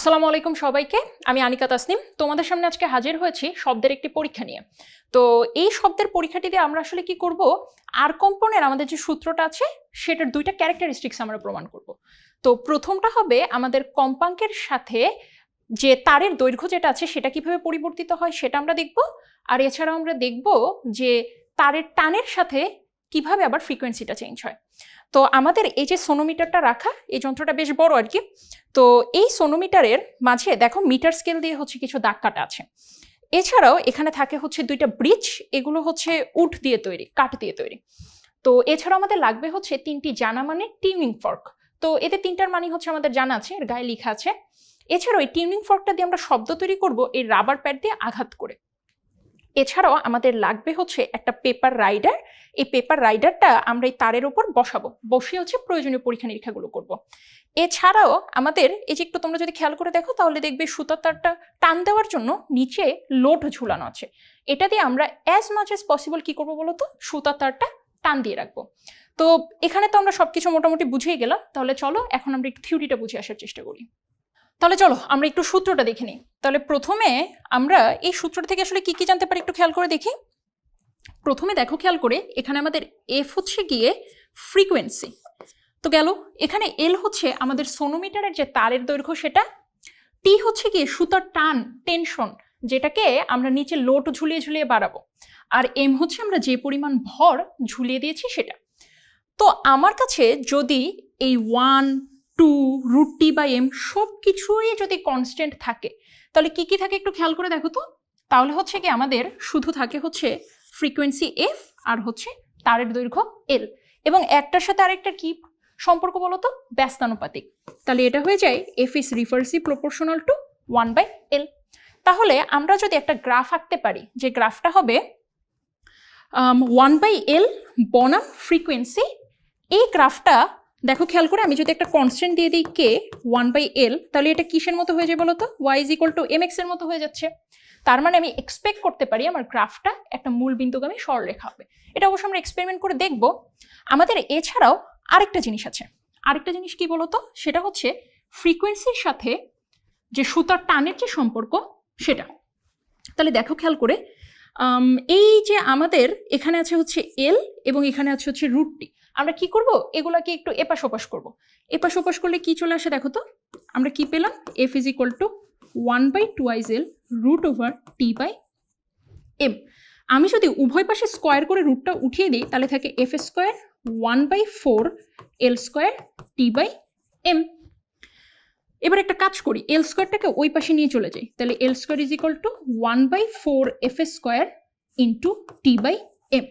আসসালামু আলাইকুম সবাইকে। আমি আনিকা তাসনিম তোমাদের সামনে আজকে হাজির হয়েছি শব্দের একটি পরীক্ষা নিয়ে। তো এই শব্দের পরীক্ষাটি দিয়ে আমরা আসলে কি করব, আর কম্পনের আমাদের যে সূত্রটা আছে সেটার দুইটা ক্যারেক্টারিস্টিক্স আমরা প্রমাণ করব। তো প্রথমটা হবে আমাদের কম্পাঙ্কের সাথে যে তারের দৈর্ঘ্য যেটা আছে সেটা কিভাবে পরিবর্তিত হয় সেটা আমরা দেখব। আর এছাড়াও আমরা দেখব যে তারের টানের সাথে কিভাবে আবার ফ্রিকোয়েন্সিটা চেঞ্জ হয়। তো আমাদের এই যে সোনোমিটারটা রাখা, এই যন্ত্রটা বেশ বড় আর কি। তো এই সোনোমিটারের মাঝে দেখো মিটার স্কেল দিয়ে হচ্ছে কিছু দাগ কাটা আছে। এছাড়াও এখানে থাকে হচ্ছে দুইটা ব্রিজ, এগুলো হচ্ছে উড দিয়ে তৈরি, কাঠ দিয়ে তৈরি। তো এছাড়াও আমাদের লাগবে হচ্ছে তিনটি জানা মানে টিউনিং ফর্ক। তো এতে তিনটার মানে হচ্ছে আমাদের জানা আছে, এর গায়ে লেখা আছে। এছাড়াও এই টিউনিং ফর্কটা দিয়ে আমরা শব্দ তৈরি করব এই রাবার প্যাড দিয়ে আঘাত করে। এছাড়াও আমাদের লাগবে হচ্ছে একটা পেপার রাইডার। এই পেপার রাইডারটা আমরা এই তারের উপর বসাবো, বসিয়ে হচ্ছে প্রয়োজনীয় পরীক্ষা নিরীক্ষাগুলো করব। এছাড়াও আমাদের এই যে একটু তোমরা যদি খেয়াল করে দেখো তাহলে দেখবে সুতার তারটা টান দেওয়ার জন্য নিচে লোড ঝুলানো আছে। এটা দিয়ে আমরা অ্যাজ মাচ অ্যাজ পসিবল কি করবো বলতো, সুতার তারটা টান দিয়ে রাখবো। তো এখানে তো আমরা সবকিছু মোটামুটি বুঝেই গেলাম, তাহলে চলো এখন আমরা একটু থিওরিটা বুঝে আসার চেষ্টা করি। তাহলে চলো আমরা একটু সূত্রটা দেখে নিই। তাহলে প্রথমে আমরা এই সূত্রটা থেকে আসলে কি কি জানতে পারি একটু খেয়াল করে দেখি। প্রথমে দেখো খেয়াল করে, এখানে আমাদের এফ হচ্ছে গিয়ে ফ্রিকোয়েন্সি তো গেল, এখানে এল হচ্ছে আমাদের সোনোমিটারের যে তারের দৈর্ঘ্য সেটা, টি হচ্ছে গিয়ে সুতার টান টেনশন যেটাকে আমরা নিচে লোড ঝুলিয়ে ঝুলিয়ে বাড়াবো, আর এম হচ্ছে আমরা যে পরিমাণ ভর ঝুলিয়ে দিয়েছি সেটা। তো আমার কাছে যদি এই 1, 2, √t/m সব কিছুই যদি কনস্ট্যান্ট থাকে তাহলে কি কি থাকে একটু খেয়াল করে দেখো তো। তাহলে হচ্ছে কি আমাদের শুধু থাকে হচ্ছে ফ্রিকোয়েন্সি এফ আর হচ্ছে তারের দৈর্ঘ্য এল, এবং একটার সাথে আরেকটার কি সম্পর্ক বলো তো, ব্যস্তানুপাতিক। তাহলে এটা হয়ে যায় F is reversely proportional to 1/L। তাহলে আমরা যদি একটা গ্রাফ আঁকতে পারি, যে গ্রাফটা হবে 1/L বনাম ফ্রিকোয়েন্সি, এই গ্রাফটা দেখো খেয়াল করে, আমি যদি একটা কনস্ট্যান্ট দিয়ে দিই কে 1/L, তাহলে এটা কিসের মতো হয়ে যায় বলো তো, y = mx এর মতো হয়ে যাচ্ছে। তার মানে আমি এক্সপেক্ট করতে পারি আমার গ্রাফটা একটা মূল বিন্দুগামী সরলরেখা হবে। এটা অবশ্য আমরা এক্সপেরিমেন্ট করে দেখব। আমাদের এছাড়াও আরেকটা জিনিস আছে, আরেকটা জিনিস কি বলতো, সেটা হচ্ছে ফ্রিকোয়েন্সির সাথে যে সুতার টানের যে সম্পর্ক সেটা। তাহলে দেখো খেয়াল করে, এই যে আমাদের এখানে আছে হচ্ছে এল এবং এখানে আছে হচ্ছে √t, আমরা কি করব, এগুলাকে একটু এপাশ ওপাশ করব। এপাশ ওপাশ করলে কি চলে আসে দেখো তো, আমরা কি পেলাম, F is equal to 1/2L √t/m। আমি যদি উভয় পাশে স্কোয়ার করে রুটটা উঠিয়ে দিই তাহলে থাকে এফ স্কোয়ার 1/4L² t/m। এবার একটা কাজ করি, এল স্কোয়ারটাকে ওই পাশে নিয়ে চলে যাই, তাহলে L² = 1/4F² ইন্টু t/m।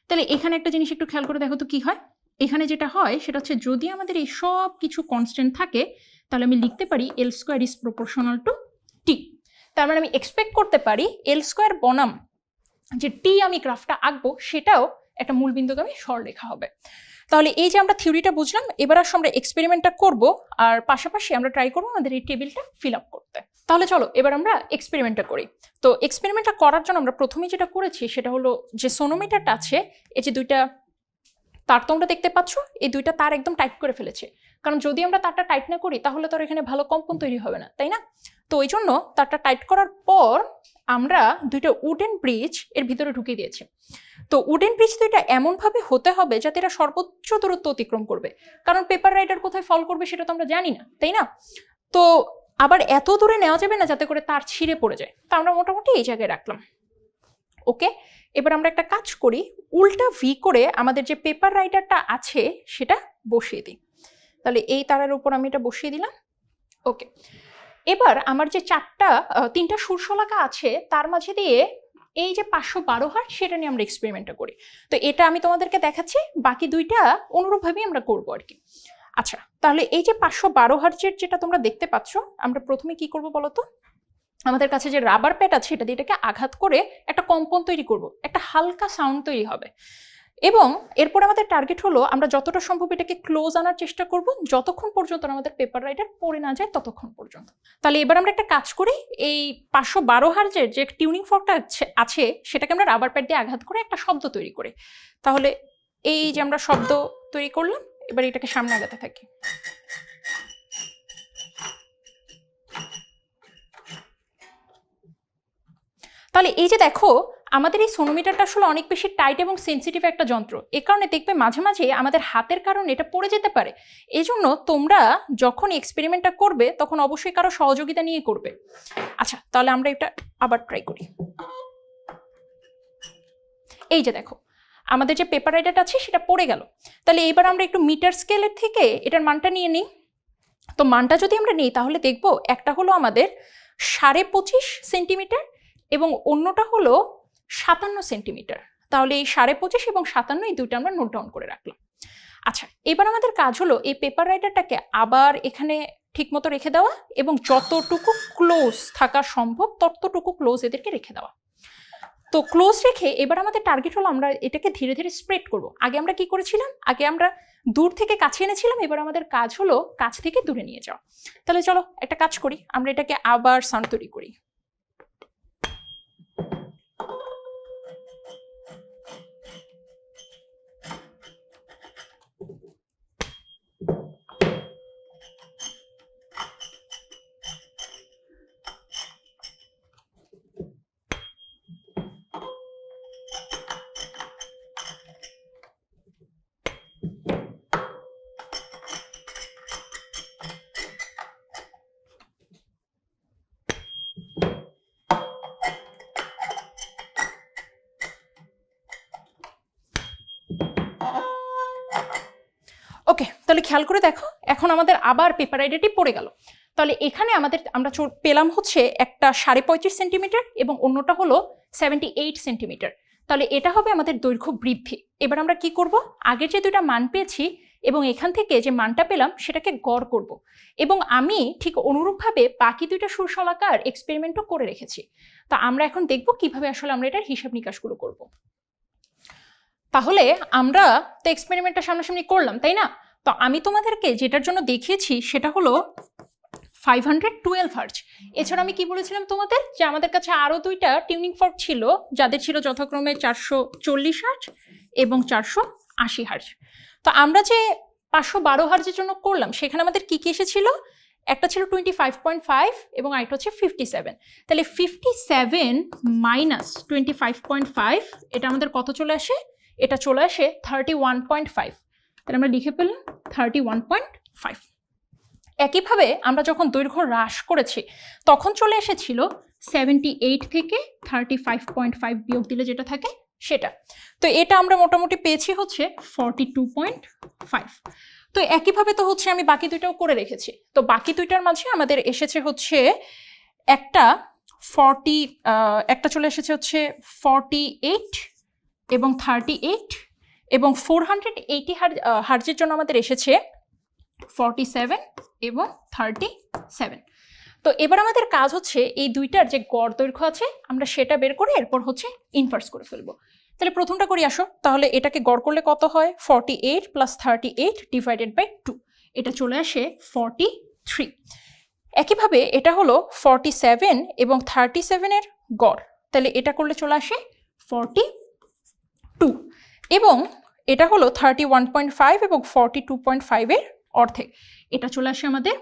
তাহলে এখানে একটা জিনিস একটু খেয়াল করে দেখো তো কি হয়। এখানে যেটা হয় সেটা হচ্ছে, যদি আমাদের এই সব কিছু কনস্ট্যান্ট থাকে তাহলে আমি লিখতে পারি L² is proportional to t। তার মানে আমি এক্সপেক্ট করতে পারি L² বনাম যে টি আমি গ্রাফটা আঁকবো সেটাও একটা মূলবিন্দুগামী সরলরেখা হবে। তাহলে এই যে আমরা থিওরিটা বুঝলাম, এবার আসলে আমরা এক্সপেরিমেন্টটা করব, আর পাশাপাশি আমরা ট্রাই করবো আমাদের এই টেবিলটা ফিল আপ করতে। তাহলে চলো এবার আমরা এক্সপেরিমেন্টটা করি। তো এক্সপেরিমেন্টটা করার জন্য আমরা প্রথমেই যেটা করেছি সেটা হলো, যে সোনোমিটারটা আছে, এই যে দুইটা তার তোমরা দেখতে পাচ্ছ, এই দুইটা তার একদম টাইট করে ফেলেছে। কারণ যদি আমরা তারটা টাইট না করি তাহলে তো এখানে ভালো কম্পন তৈরি হবে না, তাই না? তো ওই জন্য তারটা টাইট করার পর আমরা দুইটা উডেন ব্রিজ এর ভিতরে ঢুকিয়ে দিয়েছি। তো উডেন ব্রিজ দুইটা এমনভাবে হতে হবে যাতে এরা সর্বোচ্চ দূরত্ব অতিক্রম করবে, কারণ পেপার রাইডার কোথায় ফল করবে সেটা তো আমরা জানি না, তাই না? তো আবার এত দূরে নেওয়া যাবে না যাতে করে তার ছিঁড়ে পড়ে যায়, তা আমরা মোটামুটি এই জায়গায় রাখলাম। ওকে, এবার আমরা একটা কাজ করি, উল্টা ভি করে আমাদের যে পেপার রাইডারটা আছে সেটা বসিয়ে দিই। তাহলে এই তারের উপর আমি এটা বসিয়ে দিলাম। ওকে, এবার আমার যে তিনটা সুরশলাকা আছে তার মাঝে দিয়ে এই যে 512 হার্জ সেটা নিয়ে আমরা এক্সপেরিমেন্টটা করি। তো এটা আমি তোমাদেরকে দেখাচ্ছি, বাকি দুইটা অনুরূপভাবেই আমরা করবো আর কি। আচ্ছা, তাহলে এই যে 512 হার্জের যেটা তোমরা দেখতে পাচ্ছ, আমরা প্রথমে কি করব বলো তো, আমাদের কাছে যে রাবার প্যাড আছে এটা দিয়ে এটাকে আঘাত করে একটা কম্পন তৈরি করব, একটা হালকা সাউন্ড তৈরি হবে। এবং এরপর আমাদের টার্গেট হলো আমরা যতটা সম্ভব এটাকে ক্লোজ আনার চেষ্টা করব, যতক্ষণ পর্যন্ত আমাদের পেপার রাইডার পড়ে না যায় ততক্ষণ পর্যন্ত। তাহলে এবার আমরা একটা কাজ করি, এই 512 হার্জের যে টিউনিং ফর্কটা আছে সেটাকে আমরা রাবার প্যাড দিয়ে আঘাত করে একটা শব্দ তৈরি করি। তাহলে এই যে আমরা শব্দ তৈরি করলাম, এবার এটাকে সামনে আগাতে থাকি। তাহলে এই যে দেখো আমাদের এই সোনোমিটারটা আসলে অনেক বেশি টাইট এবং সেন্সিটিভ একটা যন্ত্র, এ কারণে দেখবে মাঝে মাঝে আমাদের হাতের কারণে এটা পড়ে যেতে পারে। এই জন্য তোমরা যখন এক্সপেরিমেন্টটা করবে তখন অবশ্যই কারো সহযোগিতা নিয়ে করবে। আচ্ছা তাহলে আমরা এটা আবার ট্রাই করি। এই যে দেখো আমাদের যে পেপার রাইডারটা আছে সেটা পড়ে গেল। তাহলে এবার আমরা একটু মিটার স্কেলের থেকে এটার মানটা নিয়ে নিই। তো মানটা যদি আমরা নিই তাহলে দেখব একটা হলো আমাদের 25.5 সেন্টিমিটার এবং অন্যটা হলো 57 সেন্টিমিটার। তাহলে এই 25.5 এবং 57 এই দুইটা আমরা নোট ডাউন করে রাখলাম। আচ্ছা এবার আমাদের কাজ হলো এই পেপার রাইডারটাকে আবার এখানে ঠিকমতো রেখে দেওয়া এবং যতটুকু ক্লোজ থাকা সম্ভব ততটুকু ক্লোজ এদেরকে রেখে দেওয়া। তো ক্লোজ রেখে এবার আমাদের টার্গেট হলো আমরা এটাকে ধীরে ধীরে স্প্রেড করব। আগে আমরা কি করেছিলাম, আগে আমরা দূর থেকে কাছে এনেছিলাম, এবার আমাদের কাজ হলো কাছ থেকে দূরে নিয়ে যাওয়া। তাহলে চলো একটা কাজ করি, আমরা এটাকে আবার সাউন্ড তৈরি করি। ওকে তাহলে খেয়াল করে দেখো এখন আমাদের আবার পেপার রাইডারটি পড়ে গেল। তাহলে এখানে আমরা পেলাম হচ্ছে একটা 35.5 সেন্টিমিটার এবং অন্যটা হলো 78 সেন্টিমিটার। তাহলে এটা হবে আমাদের দৈর্ঘ্য বৃদ্ধি। এবার আমরা কি করব, আগের যে দুইটা মান পেয়েছি এবং এখান থেকে যে মানটা পেলাম সেটাকে গড় করব এবং আমি ঠিক অনুরূপভাবে বাকি দুইটা সুরশলাকার এক্সপেরিমেন্টও করে রেখেছি। তা আমরা এখন দেখব কিভাবে আসলে আমরা এটার হিসাব নিকাশগুলো করব। তাহলে আমরা তো এক্সপেরিমেন্টটা সামনাসামনি করলাম তাই না? তো আমি তোমাদেরকে যেটার জন্য দেখিয়েছি সেটা হলো 512 হার্জ। এছাড়া আমি কি বলেছিলাম তোমাদের, যে আমাদের কাছে আরো দুইটা টিউনিং ফর্ক ছিল যাদের ছিল যথাক্রমে 440 হার্জ এবং 480 হার্জ। তো আমরা যে 512 হার্জের জন্য করলাম সেখানে আমাদের কি কি এসেছিল, একটা ছিল 25.5 এবং আরেকটা হচ্ছে 57। তাহলে 57 মাইনাস 25.5 এটা আমাদের কত চলে আসে, এটা চলে আসে 31.5। তাহলে আমরা লিখে পেলাম 31.5। একইভাবে আমরা যখন দৈর্ঘ্য হ্রাস করেছি তখন চলে এসেছিল 78 থেকে 35.5 বিয়োগ দিলে যেটা থাকে সেটা। তো এটা আমরা মোটামুটি পেয়েছি হচ্ছে 42.5। তো একইভাবে তো হচ্ছে আমি বাকি দুইটাও করে রেখেছি। তো বাকি দুইটার মাঝে আমাদের এসেছে হচ্ছে একটা চলে এসেছে হচ্ছে 48 এবং 38 এবং 480 হার্জের জন্য আমাদের এসেছে 47 এবং 37। তো এবার আমাদের কাজ হচ্ছে এই দুইটার যে গড় দৈর্ঘ্য আছে আমরা সেটা বের করে এরপর হচ্ছে ইনভার্স করে ফেলবো। তাহলে প্রথমটা করি আসো। তাহলে এটাকে গড় করলে কত হয়, 48 প্লাস 38 ডিভাইডেড বাই 2, এটা চলে আসে 43। একইভাবে এটা হলো 47 এবং 37 এর গড়, তাহলে এটা করলে চলে আসে 42 এবং এটা হলো 31.5 এবং 42.5 এর অর্ধেক, এটা চলে আসে আমাদের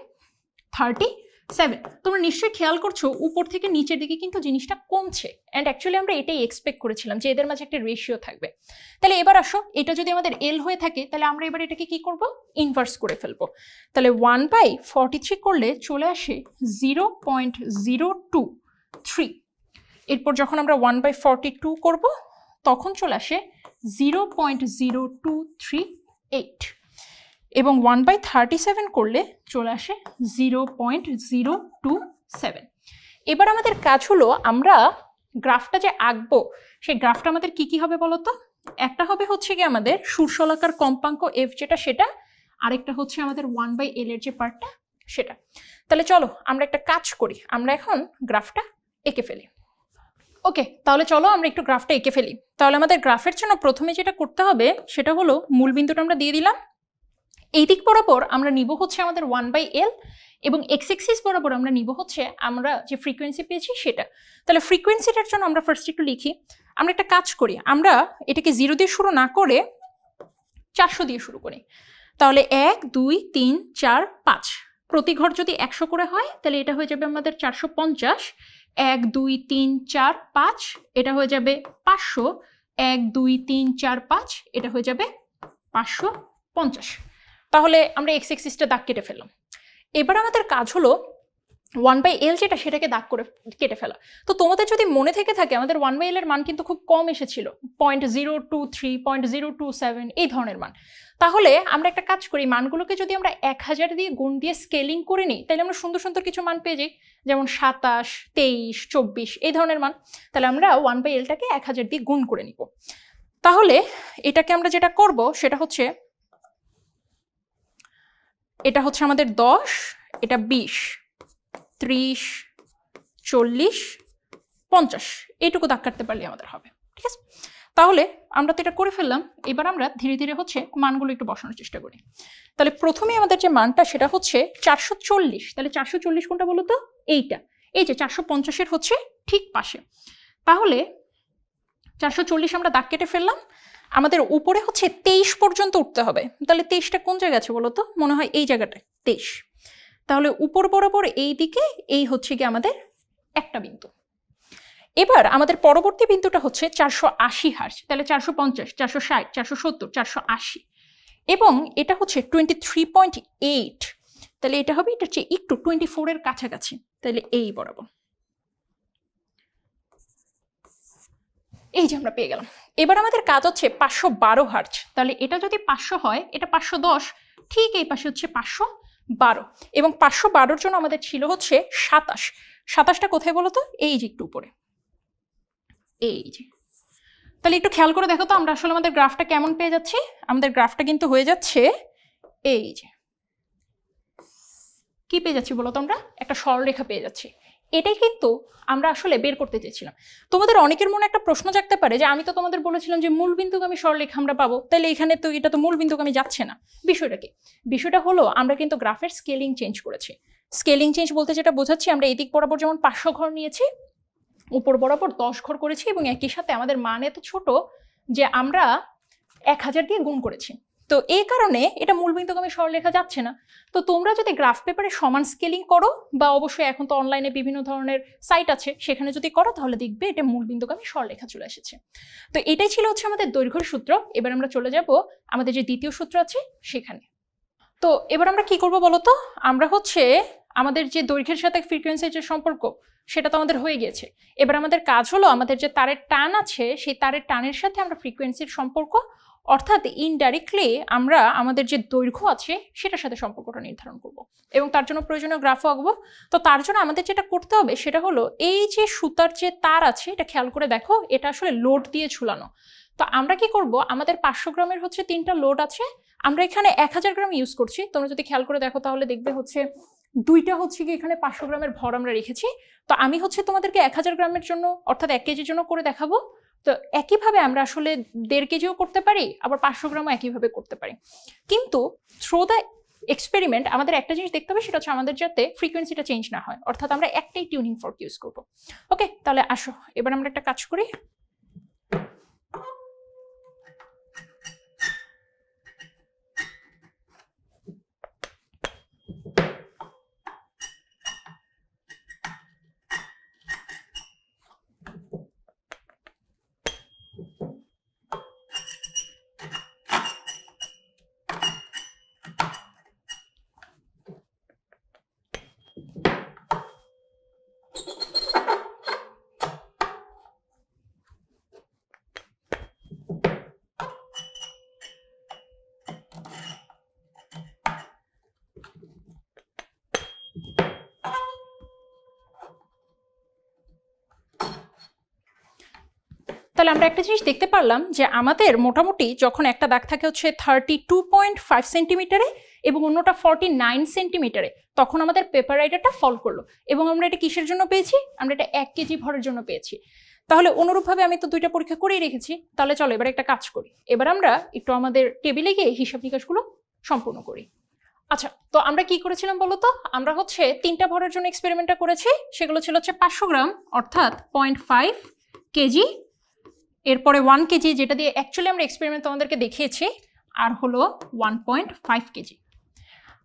37। তোমরা নিশ্চয়ই খেয়াল করছো উপর থেকে নিচের দিকে কিন্তু জিনিসটা কমছে, অ্যান্ড অ্যাকচুয়ালি আমরা এটাই এক্সপেক্ট করেছিলাম যে এদের মাঝে একটা রেশিও থাকবে। তাহলে এবার আসো, এটা যদি আমাদের এল হয়ে থাকে তাহলে আমরা এবার এটাকে কি করব, ইনভার্স করে ফেলবো। তাহলে 1/43 করলে চলে আসে 0.023। এরপর যখন আমরা 1/42 করব তখন চলে আসে 0.0238 এবং 1/37 করলে চলে আসে 0.027। এবার আমাদের কাজ হলো আমরা গ্রাফটা যে আঁকবো সেই গ্রাফটা আমাদের কি কি হবে বলতো। একটা হবে হচ্ছে কি আমাদের সুরশলাকার কম্পাঙ্ক এফ যেটা সেটা, আরেকটা হচ্ছে আমাদের 1/L এর যে পার্টটা সেটা। তাহলে চলো আমরা একটা কাজ করি, আমরা এখন গ্রাফটা এঁকে ফেলি। ওকে, তাহলে চলো আমরা একটু গ্রাফটা এঁকে ফেলি। তাহলে আমাদের গ্রাফের জন্য প্রথমে যেটা করতে হবে সেটা হলো মূলবিন্দুটা আমরা দিয়ে দিলাম, এই দিক বরাবর আমরা নিব হচ্ছে আমাদের 1/L এবং এক্স এক্সিস বরাবর আমরা নিব হচ্ছে আমরা যে ফ্রিকোয়েন্সি পেয়েছি সেটা। তাহলে ফ্রিকোয়েন্সিটার জন্য আমরা ফার্স্ট একটু লিখি। আমরা একটা কাজ করি, আমরা এটাকে 0 দিয়ে শুরু না করে 400 দিয়ে শুরু করি। তাহলে 1 2 3 4 5 প্রতি ঘর যদি 100 করে হয় তাহলে এটা হয়ে যাবে আমাদের 450 1 2 3 4 5 এটা হয়ে যাবে 500, 1 2 3 4 5 এটা হয়ে যাবে 550। তাহলে আমরা এক্স এক্সিসটা দাগ কেটে ফেললাম। এবার আমাদের কাজ হলো 1/l যেটা সেটাকে দাগ করে কেটে ফেলা। তো তোমাদের যদি মনে থেকে থাকে আমাদের 1/l এর মান কিন্তু খুব কম এসেছিল, 0.023, 0.027 এই ধরনের মান। তাহলে আমরা একটা কাজ করি, মানগুলোকে যদি আমরা 1000 দিয়ে গুণ দিয়ে স্কেলিং করে নিই তাহলে আমরা সুন্দর সুন্দর কিছু মান পেয়ে যাই, যেমন 27, 23, 24 এই ধরনের মান। তাহলে আমরা 1/lটাকে 1000 দিয়ে গুণ করে নিব। তাহলে এটাকে আমরা যেটা করব সেটা হচ্ছে, এটা হচ্ছে আমাদের 10, এটা 20, 30, 40, 50 এইটুকু দাগ কাটতে পারলে আমাদের হবে। ঠিক আছে, তাহলে আমরা তো এটা করে ফেললাম। এবার আমরা ধীরে ধীরে হচ্ছে মানগুলো একটু বসানোর চেষ্টা করি। তাহলে প্রথমে আমাদের যে মানটা সেটা হচ্ছে 440। তাহলে 440 কোনটা বলো তো? এইটা, এই যে 450-এর হচ্ছে ঠিক পাশে। তাহলে 440 আমরা দাগ কেটে ফেললাম। আমাদের উপরে হচ্ছে 23 পর্যন্ত উঠতে হবে। তাহলে 23টা কোন জায়গায় আছে বলো তো? মনে হয় এই জায়গাটায় 23। তাহলে উপর বরাবর এই দিকে এই হচ্ছে কি আমাদের একটা বিন্দু। এবার আমাদের পরবর্তী বিন্দুটা হচ্ছে 480 হার্জ। তাহলে 450, 460, 470, 480 এবং এটা হচ্ছে 23.8। তাহলে এটা হবে, এটা হচ্ছে একটু 24 এর কাছাকাছি। তাহলে এই বরাবর এই যে আমরা পেয়ে গেলাম। এবার আমাদের কাজ হচ্ছে 512 হার্জ। তাহলে এটা যদি 500 হয়, এটা 510, ঠিক এই পাশে হচ্ছে 512 এবং 512-র জন্য আমাদের ছিল হচ্ছে 27। 27টা কোথায় বলো তো? এই যে একটু উপরে, এই যে। তাহলে একটু খেয়াল করে দেখো তো আমরা আসলে আমাদের গ্রাফটা কেমন পেয়ে যাচ্ছি। আমাদের গ্রাফটা কিন্তু হয়ে যাচ্ছে এই যে, কি পেয়ে যাচ্ছি বলো তো? আমরা একটা সরলরেখা পেয়ে যাচ্ছি। এটাই কিন্তু আমরা আসলে বের করতে চেয়েছিলাম। তোমাদের অনেকের মনে একটা প্রশ্ন জাগতে পারে যে আমি তো তোমাদের বলেছিলাম যে মূল বিন্দুগামী সরলরেখা আমরা পাবো, তাহলে এখানে তো এটা তো মূল বিন্দুগামী যাচ্ছে না। বিষয়টা কি? বিষয়টা হলো আমরা কিন্তু গ্রাফের স্কেলিং চেঞ্জ করেছি। স্কেলিং চেঞ্জ বলতে যেটা বোঝাচ্ছি, আমরা এদিক বরাবর যেমন 500 ঘর নিয়েছি, উপর বরাবর 10 ঘর করেছি এবং একই সাথে আমাদের মান এত ছোট যে আমরা 1000 দিয়ে গুণ করেছি। তো এই কারণে এটা মূল বিন্দুগামী সরলরেখা যাচ্ছে না। তো তোমরা যদি গ্রাফ পেপারে সমান স্কেলিং করো, বা অবশ্যই এখন তো অনলাইনে বিভিন্ন ধরনের সাইট আছে সেখানে যদি করো, তাহলে দেখবে এটা মূল বিন্দুগামী সরলরেখা চলে এসেছে। তো এটাই ছিল হচ্ছে আমাদের দৈর্ঘ্যের সূত্র। এবার আমরা চলে যাব আমাদের যে দ্বিতীয় সূত্র আছে সেখানে। তো এবার আমরা কি করব বলো তো? আমরা হচ্ছে আমাদের যে দৈর্ঘ্যের সাথে ফ্রিকোয়েন্সির যে সম্পর্ক সেটা তো আমাদের হয়ে গিয়েছে। এবার আমাদের কাজ হলো আমাদের যে তারের টান আছে সেই তারের টানের সাথে আমরা ফ্রিকোয়েন্সির সম্পর্ক, অর্থাৎ ইনডাইরেক্টলি আমরা আমাদের যে দৈর্ঘ্য আছে সেটার সাথে সম্পর্কটা নির্ধারণ করব এবং তার জন্য প্রয়োজনীয় গ্রাফও আঁকবো। তো তার জন্য আমাদের যেটা করতে হবে সেটা হলো, এই যে সুতার যে তার আছে এটা খেয়াল করে দেখো, এটা আসলে লোড দিয়ে ঝুলানো। তো আমরা কি করব, আমাদের 500 গ্রামের হচ্ছে 3টা লোড আছে, আমরা এখানে 1000 গ্রাম ইউজ করছি। তোমরা যদি খেয়াল করে দেখো তাহলে দেখবে হচ্ছে 2টা হচ্ছে কি এখানে 500 গ্রামের ভর আমরা রেখেছি। তো আমি হচ্ছে তোমাদেরকে 1000 গ্রামের জন্য অর্থাৎ 1 কেজির জন্য করে দেখাবো। তো একইভাবে আমরা আসলে 1.5 কেজিও করতে পারি, আবার 500 গ্রামও একইভাবে করতে পারি। কিন্তু থ্রু দ্য এক্সপেরিমেন্ট আমাদের একটা জিনিস দেখতে হবে, সেটা হচ্ছে আমাদের যাতে ফ্রিকোয়েন্সিটা চেঞ্জ না হয়, অর্থাৎ আমরা একটাই টিউনিং ফর্ক ইউজ করব। ওকে, তাহলে আসো এবার আমরা একটা কাজ করি। তাহলে আমরা একটা জিনিস দেখতে পারলাম যে আমাদের মোটামুটি যখন একটা দাগ থাকে হচ্ছে 32.5 সেন্টিমিটারে এবং অন্যটা 49 সেন্টিমিটারে, তখন আমাদের পেপার রাইডারটা ফল করলো। এবং আমরা এটা কিসের জন্য পেয়েছি? আমরা এটা 1 কেজি ভরের জন্য পেয়েছি। তাহলে অনুরূপভাবে আমি তো 2টা পরীক্ষা করেই রেখেছি। তাহলে চলো এবার একটা কাজ করি, এবার আমরা একটু আমাদের টেবিলে গিয়ে হিসাব নিকাশগুলো সম্পূর্ণ করি। আচ্ছা, তো আমরা কি করেছিলাম বলো তো? আমরা হচ্ছে 3টা ভরের জন্য এক্সপেরিমেন্টটা করেছি। সেগুলো ছিল হচ্ছে 500 গ্রাম অর্থাৎ 0.5 কেজি, এরপরে 1 কেজি যেটা দিয়ে অ্যাকচুয়ালি আমরা এক্সপেরিমেন্ট তোমাদেরকে দেখিয়েছি, আর হলো 1.5 কেজি।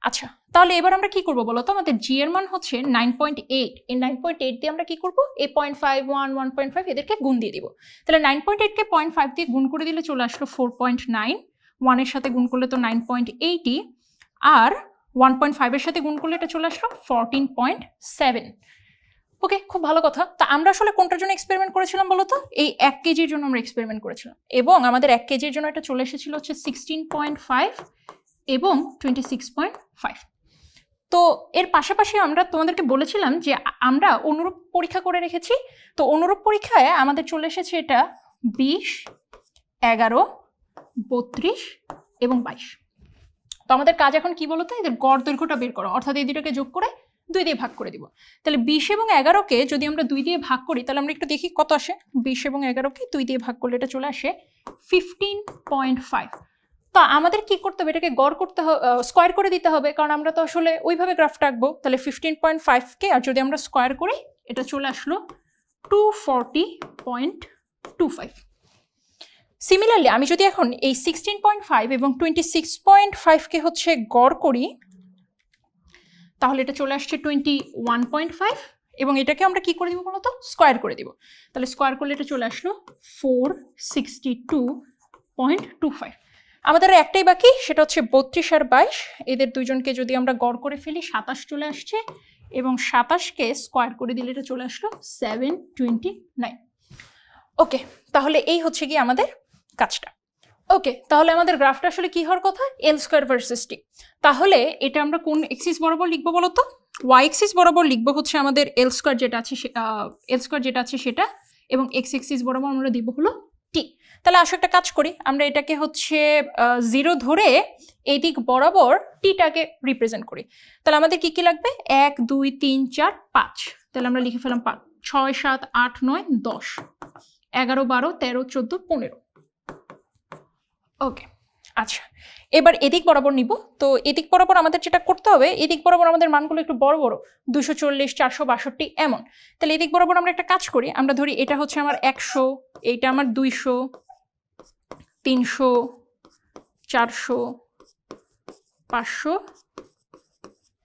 আচ্ছা, তাহলে এবার আমরা কি করবো বলতো, আমাদের জি এর মান হচ্ছে 9.8, এই 9.8 দিয়ে আমরা কি করবো, এই 0.5 1 1.5 এদেরকে গুণ দিয়ে দিব। তাহলে 9.8 কে 0.5 দিয়ে গুণ করে দিলে চলে আসলো 4.9, 1 এর সাথে গুণ করলে তো 9.80, আর 1.5 এর সাথে গুণ করলে এটা চলে আসলো 14.7। ওকে, খুব ভালো কথা। তা আমরা আসলে কোনটার জন্য এক্সপেরিমেন্ট করেছিলাম বলতো, এই 1 কেজির জন্য আমরা এক্সপেরিমেন্ট করেছিলাম, এবং আমাদের 1 কেজির জন্য এটা চলে এসেছিল হচ্ছে 16.5 এবং 26.5। তো এর পাশাপাশি আমরা তোমাদেরকে বলেছিলাম যে আমরা অনুরূপ পরীক্ষা করে রেখেছি। তো অনুরূপ পরীক্ষায় আমাদের চলে এসেছে এটা 20, 11, 32 এবং 22। তো আমাদের কাজ এখন কি বলতো, এদের গড় দৈর্ঘ্যটা বের করো, অর্থাৎ এই দুটোকে যোগ করে 2 দিয়ে ভাগ করে দিব। তাহলে 20 এবং 11কে যদি আমরা 2 দিয়ে ভাগ করি, তাহলে আমরা একটু দেখি কত আসে। 20 এবং 11কে 2 দিয়ে ভাগ করলে এটা চলে আসে 15.5। তো আমাদের কি করতে হবে, এটাকে গড় করতে হবে, স্কোয়ার করে দিতে হবে, কারণ আমরা তো আসলে ওইভাবে গ্রাফটা আঁকবো। তাহলে 15.5কে আর যদি আমরা স্কোয়ার করি, এটা চলে আসলো 240.25। সিমিলারলি আমি যদি এখন এই 16.5 এবং 26.5কে হচ্ছে গড় করি, তাহলে এটা চলে আসছে 21.5, এবং এটাকে আমরা কি করে দিব বলতো, স্কোয়ার করে দিব। তাহলে স্কোয়ার করলে এটা চলে আসলো 462.25। আমাদের একটাই বাকি, সেটা হচ্ছে 32 আর 22, এদের দুইজনকে যদি আমরা গড় করে ফেলি 27 চলে আসছে, এবং 27কে স্কোয়ার করে দিলে এটা চলে আসলো 729। ওকে, তাহলে এই হচ্ছে কি আমাদের কাজটা। ওকে, তাহলে আমাদের গ্রাফটা আসলে কি হওয়ার কথা, এল স্কোয়ার ভার্সেস টি। তাহলে এটা আমরা কোন এক্সিস বরাবর লিখবো বলতো, ওয়াই এক্সিস বরাবর লিখবো হচ্ছে আমাদের এল স্কোয়ার যেটা আছে সেটা, এবং এক্স এক্সিস বরাবর আমরা দিব হলো টি। তাহলে আসলে একটা কাজ করি, আমরা এটাকে হচ্ছে 0 ধরে এই দিক বরাবর টিটাকে রিপ্রেজেন্ট করি। তাহলে আমাদের কি কি লাগবে, 1 2 3 4 5। তাহলে আমরা লিখে ফেলাম 5, 6 7 8 9 10 11 12 13 14 15। ওকে, আচ্ছা, এবার এদিক বরাবর নিব। তো এদিক বরাবর আমাদের যেটা করতে হবে, এদিক বরাবর আমাদের মানগুলো একটু বড় বড়, 240 462 এমন। তাহলে এদিক বরাবর আমরা একটা কাজ করি, আমরা ধরি এটা হচ্ছে আমার 100, এইটা আমার 200, 300, 400, 500,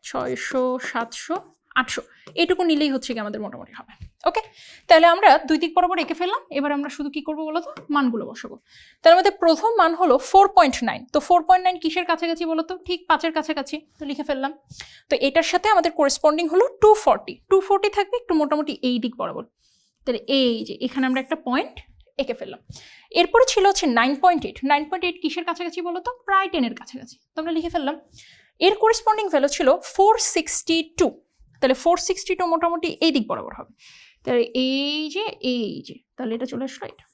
600, 700, 800, এইটুকু নিলেই হচ্ছে কি আমাদের মোটামুটি হবে। ওকে, তাহলে আমরা দুই দিক বরাবর এঁকে ফেললাম। এবার আমরা শুধু কি করবো বলতো, মানগুলো বসাবো। তার মধ্যে প্রথম মান হলো 4.9। তো 4.9 কিসের কাছাকাছি বলতো, ঠিক 5-এর কাছাকাছি। তো লিখে ফেললাম। তো এটার সাথে আমাদের করেসপন্ডিং হলো 240 থাকবে একটু মোটামুটি এই দিক বরাবর। তাহলে এই যে এখানে আমরা একটা পয়েন্ট এঁকে ফেললাম। এরপরে ছিল হচ্ছে 9.8 কিসের কাছাকাছি বলতো, প্রায় 10-এর কাছাকাছি। তো আমরা লিখে ফেললাম। এর করেসপন্ডিং ভ্যালু ছিল 462। তাহলে 462 মোটামুটি এই দিক বরাবর হবে। তাহলে এই যে তাহলে এটা চলে আসলো এটা।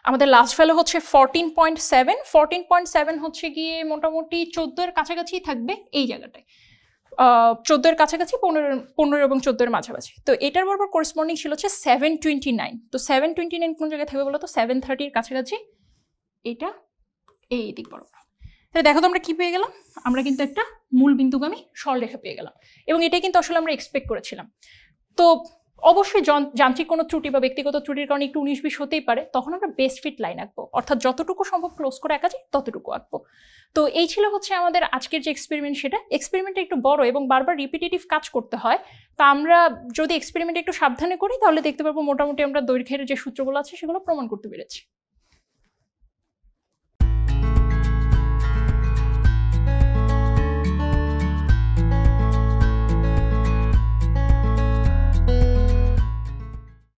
আমাদের লাস্ট ভ্যালু হচ্ছে 14.7 হচ্ছে গিয়ে মোটামুটি 14-এর কাছাকাছি থাকবে এই জায়গাটায়, 14-এর কাছাকাছি, 15 এবং 14-এর মাঝামাঝি। তো এটার বরাবর করেসপন্ডিং ছিল হচ্ছে 729। তো 729 কোন জায়গায় থাকবে বলো তো, 730-এর কাছাকাছি, এটা এই দিক বরাবর। তাহলে দেখো তো আমরা কি পেয়ে গেলাম, আমরা কিন্তু একটা মূল বিন্দুগামী সরলরেখা পেয়ে গেলাম, এবং এটাই কিন্তু আসলে আমরা এক্সপেক্ট করেছিলাম। তো অবশ্যই যান্ত্রিক কোনো ত্রুটি বা ব্যক্তিগত ত্রুটির কারণে একটু 19-20 হতেই পারে, তখন আমরা বেস্ট ফিট লাইন আঁকবো, অর্থাৎ যতটুকু সম্ভব ক্লোজ করে আঁকা যায় ততটুকু আঁকবো। তো এই ছিল হচ্ছে আমাদের আজকের যে এক্সপেরিমেন্ট, সেটা এক্সপেরিমেন্টটা একটু বড় এবং বারবার রিপিটেটিভ কাজ করতে হয়। তা আমরা যদি এক্সপেরিমেন্ট একটু সাবধানে করি, তাহলে দেখতে পারবো মোটামুটি আমরা দৈর্ঘ্যের যে সূত্রগুলো আছে সেগুলো প্রমাণ করতে পেরেছি।